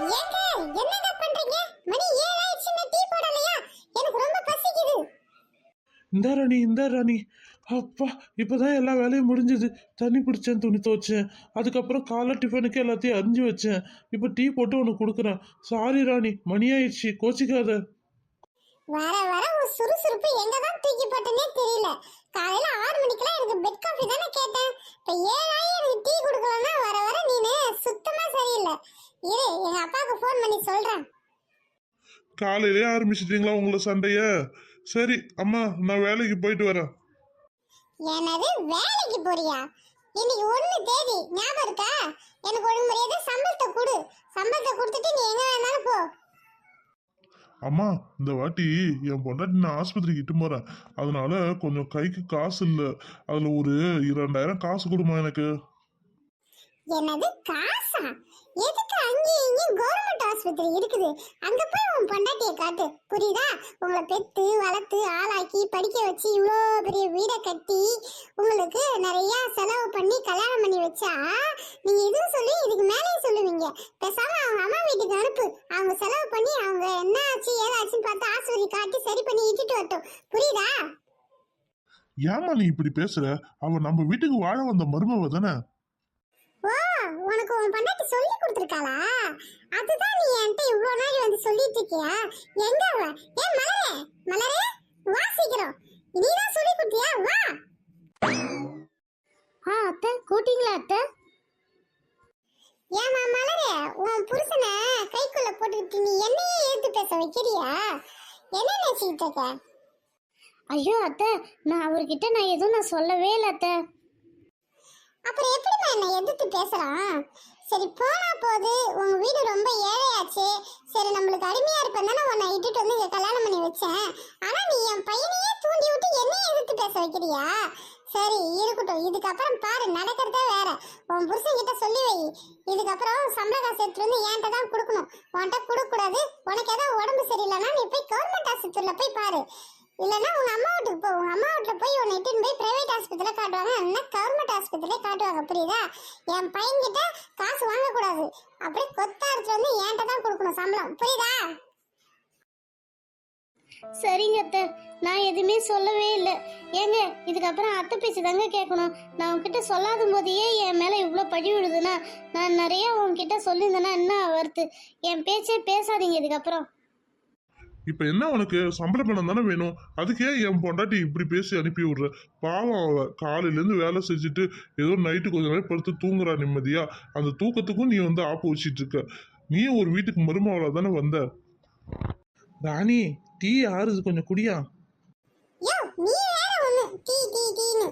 ஏங்க என்னங்க பண்றீங்க? மணி 7 ஆயிடுச்சு, டீ போடலையா? எனக்கு ரொம்ப பசிக்குது. இந்த ராணி அப்பா இப்போதான் எல்லா வேலையும் முடிஞ்சது. தண்ணி பிடிச்சேன், துணி துவைச்சேன், அதுக்கப்புறம் காலை டிஃபனுக்கு எல்லாத்தையும் அரிஞ்சு வச்சேன். இப்போ டீ போட்டு உனக்கு கொடுக்குறேன். சாரி ராணி, மணி ஆயிடுச்சு, கோச்சிக்காத. வர வர ஒரு சுறுசுறுப்பு எங்க தான் தூக்கி போட்டனே தெரியல. காலையில 6 மணிக்கெல்லாம் எனக்கு பெட் காஃபி தானே கேட்டேன். இப்ப 7 ஆகி எனக்கு டீ குடுக்கலன்னா வர வர நீனு சுத்தமா சரியில்லை. இரு எங்க அப்பாவுக்கு ஃபோன் பண்ணி சொல்றேன். காலையிலே ஆரம்பிச்சிட்டீங்களா உங்களை சண்டைய? சரி அம்மா, நான் வேலைக்கு போயிட்டு வரேன். என்னது வேலைக்கு போறியா? இன்னைக்கு 1 தேதி ஞாபகம் இருக்கா? எனக்கு ஒழுங்கு மரியாதை சம்பளத்தை கொடு. சம்பளத்தை கொடுத்துட்டு நீ எங்க வேணாலும் போ. அம்மா, இந்த வாட்டி என் பொண்டாட்டி நான் ஆஸ்பத்திரிக்கு இட்டு போறேன். அதனால கொஞ்சம் கைக்கு காசு இல்லை. அதுல ஒரு 2000 காசு கொடுமா எனக்கு. என்னது காசா? எதுக்கு அங்கேயும் இங்கேயும் கவர்மெண்ட் ஆஸ்பத்திரி இருக்குது? அங்க போய் உன் பொண்டாட்டியை காட்டு, புரியுதா? உங்களை பெத்து வளர்த்து ஆளாக்கி படிக்க வச்சு இவ்வளோ பெரிய வீடை கட்டி உங்களுக்கு நிறைய செலவு பண்ணி கல்யாணம் பண்ணி வச்சா நீங்க இதுவும் சொல்லி இதுக்கு மேலேயும் சொல்லுவீங்க. பேசாம அவங்க அம்மா வீட்டுக்கு அனுப்பு. அவங்க செலவு பண்ணி அவங்க என்ன ஆச்சு ஏதாச்சுன்னு பார்த்து ஆஸ்பத்திரி காட்டி சரி பண்ணி இட்டுட்டு வரட்டும், புரியுதா? ஏமா நீ இப்படி பேசுற? அவ நம்ம வீட்டுக்கு வாழ வந்த மருமவ தானே. ஓ, உனக்கு உன் பொண்டாட்டி சொல்லி கொடுத்துருக்காளா? அதுதான் நீ என்கிட்ட இவ்வளவு நாள் வந்து சொல்லிட்டு இருக்கியா? எங்க அவ? ஏன் மலரே, மலரே வா சீக்கிரம். நீதான் சொல்லி கொடுத்தியா? வா. அத்தை கூட்டிங்களா அத்தை? ஏமா மலரே, உன் புருஷனை கைக்குள்ள போட்டுக்கிட்டு நீ என்னையே எடுத்து பேச வைக்கிறியா? என்ன நினைச்சுக்கிட்டு இருக்க? ஐயோ அத்தை, நான் அவர்கிட்ட எதுவும் சொல்லவே இல்லை அத்தை. அப்புறம் எப்படிமா என்ன எதிர்த்து பேசுறான்? சரி போனா போது, உங்க வீடு ரொம்ப ஏழையாச்சு. சரி நம்மளுக்கு அடிமையா இருப்பேன் தானே உன்னை இட்டுட்டு வந்து இங்க கல்யாணம் பண்ணி வச்சேன். ஆனா நீ என் பையனையே தூண்டி விட்டு என்னையே எதிர்த்து பேச வைக்கிறியா? சரி இருக்கட்டும், இதுக்கப்புறம் பாரு நடக்கிறதே வேற. உன் புருஷன் கிட்ட சொல்லி வை, இதுக்கப்புறம் சம்பள காசு எடுத்துட்டு வந்து என்கிட்ட தான் கொடுக்கணும். உன்கிட்ட கொடுக்க கூடாது. உனக்கு ஏதாவது உடம்பு சரியில்லைன்னா நீ போய் கவர்மெண்ட் ஆஸ்பத்திரியில போய் பாரு. இல்லைன்னா உங்க அம்மா வீட்டுக்கு போ. உங்க அம்மா வீட்டுல போய் உன்னை இட்டுன்னு போய் பிரைவேட் ஆஸ்பத்திரியில காட்டுவாங்க, இல்லைன்னா கவர்மெண்ட் ஆஸ்பத்திரியில காட்டுவாங்க, புரியுதா? என் பையன்கிட்ட காசு வாங்கக்கூடாது. அப்படியே கொத்தா எடுத்துட்டு வந்து என்கிட்ட தான் கொடுக்கணும் சம்பளம், புரியுதா? சரிங்க அத்தை, நான் எதுவுமே சொல்லவே இல்லை. ஏங்க இதுக்கப்புறம் அத்தை பேச்சு தாங்க கேட்கணும். நான் உன்கிட்ட சொல்லாத போதையே என் மேலே இவ்வளோ பழி விடுதுன்னா, நான் நிறைய உன்கிட்ட சொல்லியிருந்தேன்னா என்ன வருது? என் பேச்சே பேசாதீங்க இதுக்கப்புறம். இப்ப என்ன உனக்கு சம்பள பணம் தானே வேணும்? அதுக்கே என் பொண்டாட்டி இப்படி பேசி அனுப்பி விடுற? பாவம், அவ காலையில இருந்து வேலை செஞ்சுட்டு ஏதோ நைட்டு கொஞ்ச நேரம் படுத்து தூங்குறா நிம்மதியா. அந்த தூக்கத்துக்கும் நீ வந்து ஆப்பு வச்சிட்டு இருக்க. நீயும் ஒரு வீட்டுக்கு மருமவளா தானே வந்த. ராணி, டீ ஆறுது, கொஞ்சம் குடியா. யோ நீ வேற ஒண்ணு டீ டீ டீன்னு.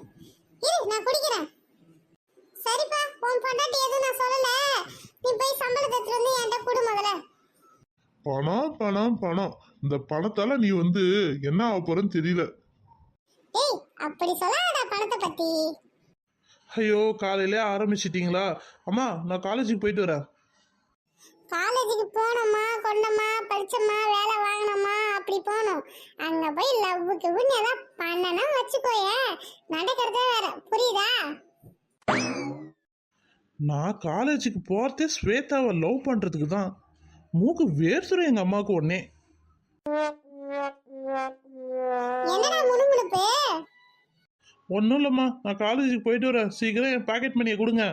இரு நான் குடிக்கிறேன். சரிப்பா, உன் பொண்டாட்டி எதுவும் நான் சொல்லல. நீ போய் சம்பளத்தை எடுத்துட்டு வந்து என்கிட்ட கொடு முதல்ல. பணம் பணம் பணம், இந்த பணத்தால நீ வந்து என்ன ஆக போறன்னு தெரியல. ஏய் அப்படி சொல்லாதடா பணத்தை பத்தி. ஐயோ, காலையிலே ஆரம்பிச்சிட்டீங்களா? அம்மா, நான் காலேஜுக்கு போயிட்டு வரேன். காலேஜுக்கு போனோமா கொண்டோமா படிச்சோமா வேலை வாங்கினோமா அப்படி போகணும். அங்க போய் லவ்வுக்கு ஏதாவது பண்ணனா வச்சுக்கோயே, நடக்கிறதே வேற, புரியுதா? நான் காலேஜுக்கு போறதே ஸ்வேதாவை லவ் பண்றதுக்கு தான். மூக்கு வேர்த்துரும் எங்க அம்மாவுக்கு உடனே. என்னடா முணுமுணுப்பு? ஒன்றும் இல்லைம்மா, நான் காலேஜுக்கு போயிட்டு வரேன். சீக்கிரம் என் பாக்கெட் மணியை கொடுங்க.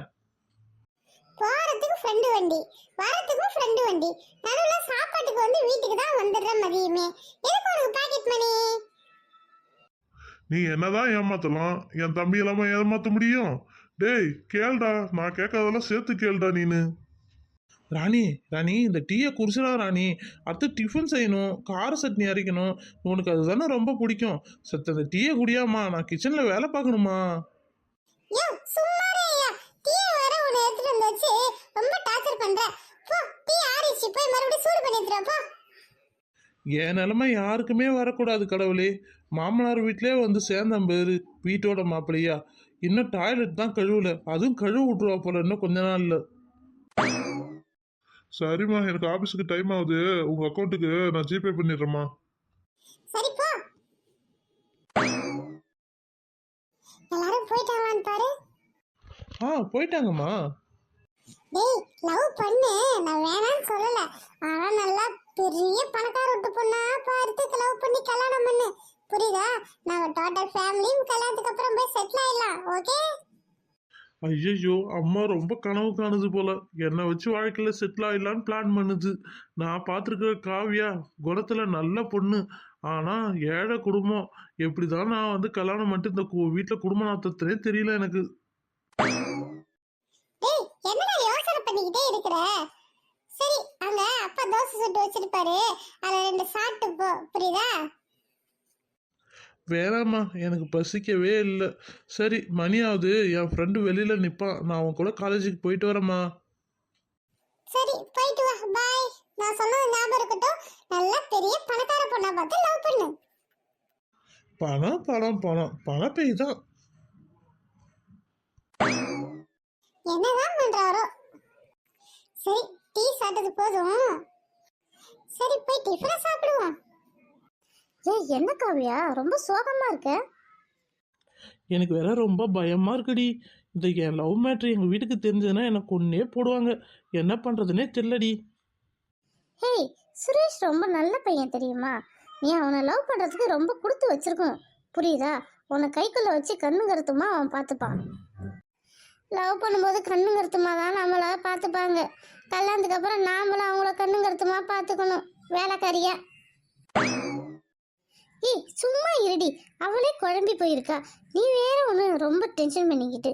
போறதுக்கு ஃப்ரெண்டு வண்டி, வரதுக்கும் ஃப்ரெண்டு வண்டி, நடுவில் சாப்பாட்டுக்கு வந்து வீட்டுக்கு தான் வந்துடுற மதியமே. எதுக்கு உனக்கு பாக்கெட் மணி? நீ என்னதான் ஏமாத்தலாம், என் தம்பி இல்லாம ஏமாத்த முடியும்? டேய் கேள்டா, நான் கேட்காதெல்லாம் சேர்த்து கேள்டா நீனு. ராணி ராணி, இந்த டீயை குடிச்சிடா ராணி. அடுத்து டிஃபன் செய்யணும், கார சட்னி அரைக்கணும். உனக்கு அதுதானே ரொம்ப பிடிக்கும். சத்த அந்த டீயை குடியாமா, நான் கிச்சன்ல வேலை பார்க்கணுமா. யோ சும்மாரேயா, டீ வர உன்னை எடுத்துட்டு வந்து வச்சு ரொம்ப டார்ச்சர் பண்ற. போ, டீ ஆறிச்சு, போய் மறுபடியும் சூடு பண்ணி எடுத்துட்டு வா, போ. என் நிலைமை யாருக்குமே வரக்கூடாது கடவுளே. மாமனார் வீட்டிலே வந்து சேர்ந்தேன் பேரு, வீட்டோட மாப்பிள்ளையா. இன்னும் டாய்லெட் தான் கழுவல, அதுவும் கழுவு விட்டுருவா போல இன்னும் கொஞ்ச நாள்ல. சரிம்மா, எனக்கு ஆபீஸுக்கு டைம் ஆகுது. உங்க அக்கௌண்ட்டுக்கு நான் ஜிபே பண்ணிடுறேம்மா. சரி போ. எல்லாரும் போயிட்டாங்களான்னு பாரு. போயிட்டாங்கம்மா. டேய் லவ் பண்ணு, நான் வேணாம்னு சொல்லல. ஐயையோ, அம்மா ரொம்ப கனவு காணுது போல. என்னை வச்சு வாழ்க்கையில செட்டில் ஆயிடலான்னு பிளான் பண்ணுது. நான் பார்த்துருக்க காவியா குணத்துல நல்ல பொண்ணு. ஆனா ஏழை குடும்பம். எப்படிதான் நான் வந்து கல்யாணம் பண்ணிட்டு இந்த வீட்டுல குடும்பம் நடத்துறதுனே தெரியல எனக்கு. டேய் என்னடா யோசனை பண்ணிக்கிட்டே இருக்கிற? சரி அங்க அப்பா தோசை சுட்டு வச்சிருப்பாரு, அதுல 2 சாப்பிட்டு போ, புரியுதா? வேணாம்மா, எனக்கு பசிக்கவே இல்லை. சரி, மணியாவது, என் ஃப்ரெண்டு வெளியில நிப்பான். நான் அவன் கூட காலேஜுக்கு போயிட்டு வரேம்மா. சரி போயிட்டு வா, பாய். நான் சொன்னது ஞாபகம் இருக்கட்டும், நல்லா பெரிய பணக்கார பொண்ணா பார்த்து லவ் பண்ணு. பணம் பணம் பணம் பணப்பை தான். என்னதான் பண்றாரோ. சரி டீ சாப்பிட்டது போதும், சரி போய் டிஃபனை சாப்பிடுவோம். ஏய் என்ன காவியா ரொம்ப சோகமா இருக்க? எனக்கு வேற ரொம்ப பயமா இருக்குடி. இந்த என் லவ் மேட்ரு எங்க வீட்டுக்கு தெரிஞ்சதுன்னா எனக்கு ஒன்னே போடுவாங்க. என்ன பண்றதுன்னே தெரியலடி. ஹேய், சுரேஷ் ரொம்ப நல்ல பையன் தெரியுமா? நீ அவனை லவ் பண்றதுக்கு ரொம்ப கொடுத்து வச்சிருக்கணும், புரியுதா? உன்னை கைக்குள்ள வச்சு கண்ணு கருத்துமா அவன் பார்த்துப்பான். லவ் பண்ணும்போது கண்ணு கருத்துமா தான் நம்மள பார்த்துப்பாங்க. கல்யாணத்துக்கு அப்புறம் நாமளும் அவங்கள கண்ணு கருத்துமா பார்த்துக்கணும், வேலைக்காரியா. ஏய் சும்மா இருடி, அவளே குழம்பி போயிருக்கா. நீ வேற ஒன்று ரொம்ப டென்ஷன் பண்ணிக்கிட்டு.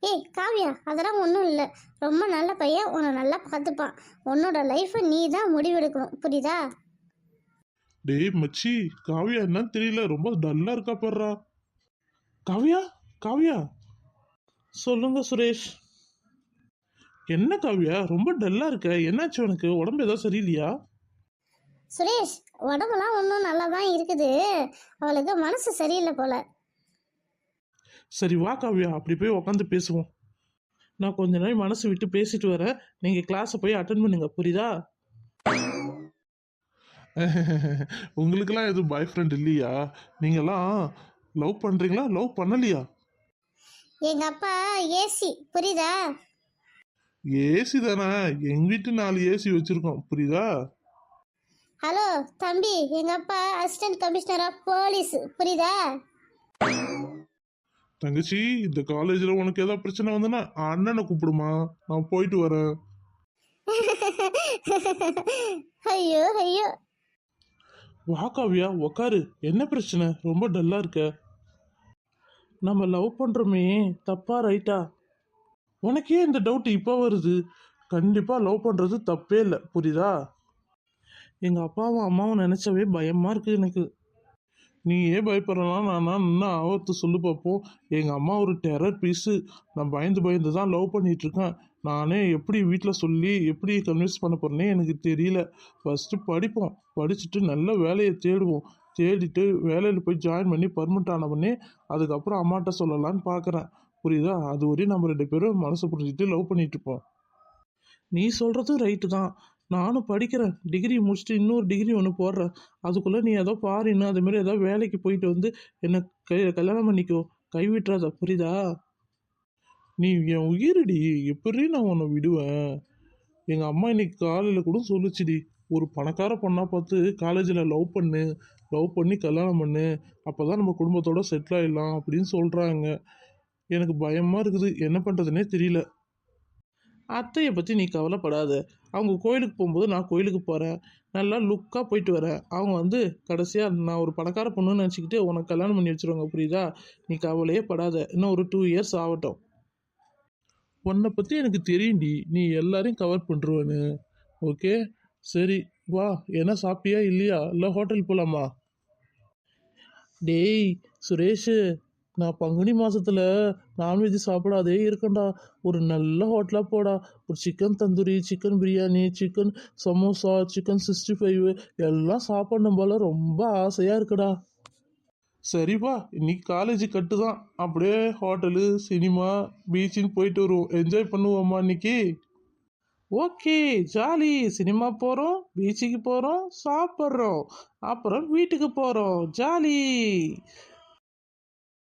ஏய் காவியா, அதெல்லாம் ஒன்றும் இல்லை. ரொம்ப நல்ல பையன், உன்னை நல்லா பார்த்துப்பான். உன்னோட லைஃப்பை நீ தான் முடிவெடுக்கணும், புரியுதா? டேய் மச்சி, காவியா என்னன்னு தெரியல, ரொம்ப டல்லா இருக்கா பாருடா. காவியா, காவியா. சொல்லுங்க சுரேஷ். என்ன காவியா ரொம்ப டல்லா இருக்க? என்னாச்சு உனக்கு? உடம்பு ஏதாவது சரியில்லையா? சுரேஷ், உடம்புலாம் ஒன்றும் நல்லா தான் இருக்குது. அவளுக்கு மனசு சரியில்லை போல. சரி வா காவியா, அப்படி போய் உட்காந்து பேசுவோம். நான் கொஞ்ச நாள் மனசு விட்டு பேசிட்டு வரேன். நீங்க கிளாஸை போய் அட்டன் பண்ணுங்க, புரியுதா? உங்களுக்கெல்லாம் எதுவும் பாய் ஃப்ரெண்ட் இல்லையா? நீங்கெல்லாம் லவ் பண்றீங்களா, லவ் பண்ணலையா? எங்க அப்பா ஏசி, புரியுதா? ஏசி தானே, எங்க வீட்டு 4 ஏசி வச்சிருக்கோம், புரியுதா? ஹலோ தம்பி, எங்க அப்பா அசிஸ்டன்ட் கமிஷனர் ஆஃப் போலீஸ், புரியுதா? தங்கச்சி, இந்த காலேஜ்ல உனக்கு ஏதாவது பிரச்சனை வந்தனா அண்ணனை கூப்பிடுமா, நான் போயிட்டு வரேன். ஐயோ ஐயோ. வா காவியா, உக்காரு. என்ன பிரச்சனை? ரொம்ப டல்லா இருக்க. நம்ம லவ் பண்றோமே, தப்பா ரைட்டா? உனக்கே இந்த டவுட் இப்போ வருது? கண்டிப்பா லவ் பண்றது தப்பே இல்லை, புரியுதா? எங்க அப்பாவும் அம்மாவும் நினைச்சவே பயமா இருக்கு எனக்கு. நீ ஏன் பயப்படுறலாம்? நான் இன்னும் ஆபத்து சொல்லு பார்ப்போம். எங்கள் அம்மா ஒரு டெரர் பீஸு. நான் பயந்து பயந்து தான் லவ் பண்ணிகிட்ருக்கேன். நானே எப்படி வீட்டில் சொல்லி எப்படி கன்வின்ஸ் பண்ண போகிறேனே எனக்கு தெரியல. ஃபஸ்ட்டு படிப்போம், படிச்சுட்டு நல்ல வேலையை தேடுவோம். தேடிட்டு வேலையில் போய் ஜாயின் பண்ணி பர்மனெண்ட் ஆனவொடனே அதுக்கப்புறம் அம்மாட்ட சொல்லலான்னு பார்க்குறேன், புரியுதா? அது வரையும் நம்ம 2 பேரும் மனசை புரிஞ்சுட்டு லவ் பண்ணிகிட்ருப்போம். நீ சொல்கிறதும் ரைட்டு தான். நானும் படிக்கிறேன், டிகிரி முடிச்சுட்டு இன்னொரு டிகிரி ஒன்று போடுறேன். அதுக்குள்ளே நீ ஏதோ பாருன்னு அதுமாரி ஏதோ வேலைக்கு போயிட்டு வந்து என்னை கல்யாணம் பண்ணிக்கோ. கைவிட்டுறாத, புரியுதா? நீ என் உயிரடி, எப்படி நான் உன்னை விடுவேன்? எங்கள் அம்மா இன்னைக்கு காலையில் கூட சொல்லுச்சுடி, ஒரு பணக்கார பொண்ணா பார்த்து காலேஜில் லவ் பண்ணு, லவ் பண்ணி கல்யாணம் பண்ணு, அப்போ தான் நம்ம குடும்பத்தோட செட்டில் ஆகிடலாம் அப்படின்னு சொல்கிறாங்க. எனக்கு பயமாக இருக்குது, என்ன பண்ணுறதுனே தெரியல. அத்தையை பற்றி நீ கவலைப்படாத. அவங்க கோயிலுக்கு போகும்போது நான் கோயிலுக்கு போகிறேன், நல்லா லுக்காக போயிட்டு வரேன். அவங்க வந்து கடைசியாக நான் ஒரு பணக்கார பொண்ணுன்னு நினச்சிக்கிட்டு உனக்கு கல்யாணம் பண்ணி வச்சுருவாங்க, புரியுதா? நீ கவலையே படாத. இன்னும் ஒரு 2 இயர்ஸ் ஆகட்டும். உன்னை பற்றி எனக்கு தெரியும்டி, நீ எல்லாரையும் கவர் பண்ணுருவேன்னு. ஓகே சரி வா. என்ன சாப்பிட்டியா இல்லையா? இல்லை ஹோட்டல் போகலாமா? டேய் சுரேஷு, நான் பங்குனி மாசத்துல நான்வெஜ் சாப்பிடாதே இருக்கேன்டா. ஒரு நல்ல ஹோட்டலாக போடா. ஒரு chicken tandoori, chicken biryani, chicken samosa, chicken 65 எல்லாம் சாப்பிடணும் போல ரொம்ப ஆசையாக இருக்குடா. சரிப்பா, இன்னைக்கு காலேஜ் கட்டு தான். அப்படியே ஹோட்டலு, சினிமா, பீச்சுன்னு போயிட்டு வருவோம். என்ஜாய் பண்ணுவோம்மா இன்னைக்கு. Okay, jolly. சினிமா போகிறோம், பீச்சுக்கு போகிறோம், சாப்பிட்றோம், அப்புறம் வீட்டுக்கு போகிறோம், ஜாலி.